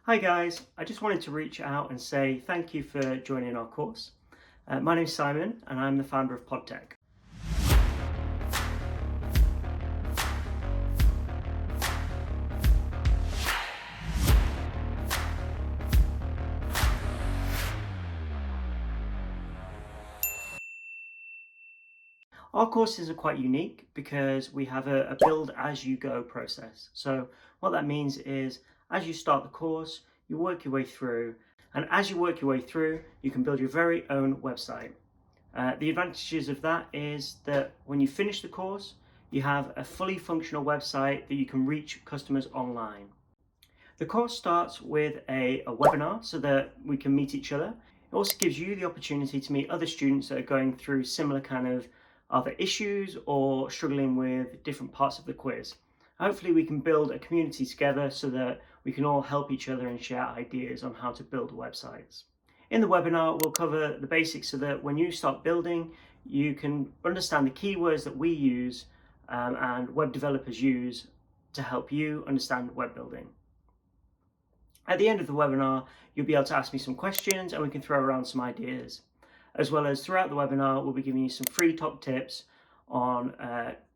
Hi guys, I just wanted to reach out and say thank you for joining our course. My name is Simon and I'm the founder of PodTech. Our courses are quite unique because we have a build as you go process. So what that means is as you start the course, you work your way through, and as you work your way through, you can build your very own website. The advantages of that is that when you finish the course, you have a fully functional website that you can reach customers online. The course starts with a webinar so that we can meet each other. It also gives you the opportunity to meet other students that are going through similar kind of other issues or struggling with different parts of the quiz. Hopefully we can build a community together so that we can all help each other and share ideas on how to build websites. In the webinar, we'll cover the basics so that when you start building, you can understand the keywords that we use and web developers use to help you understand web building. At the end of the webinar, you'll be able to ask me some questions and we can throw around some ideas. As well as throughout the webinar, we'll be giving you some free top tips on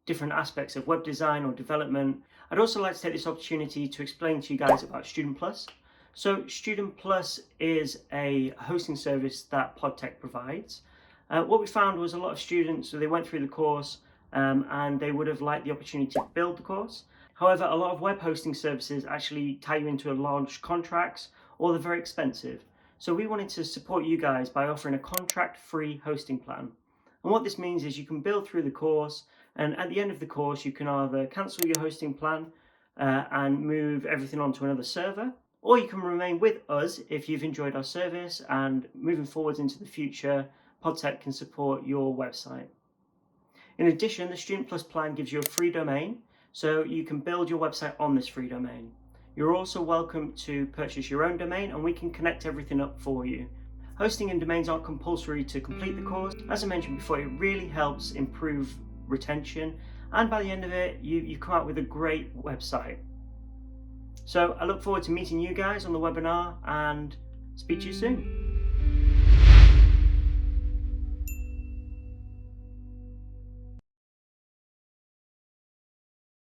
different aspects of web design or development. I'd also like to take this opportunity to explain to you guys about Student Plus. So Student Plus is a hosting service that PodTech provides. What we found was a lot of students, so they went through the course and they would have liked the opportunity to build the course. However, a lot of web hosting services actually tie you into large contracts or they're very expensive. So we wanted to support you guys by offering a contract-free hosting plan. And what this means is you can build through the course, and at the end of the course, you can either cancel your hosting plan and move everything onto another server, or you can remain with us if you've enjoyed our service, and moving forwards into the future, PodTech can support your website. In addition, the Student Plus plan gives you a free domain, so you can build your website on this free domain. You're also welcome to purchase your own domain and we can connect everything up for you. Hosting and domains aren't compulsory to complete the course. As I mentioned before, it really helps improve retention, and by the end of it, you come out with a great website. So I look forward to meeting you guys on the webinar and speak to you soon.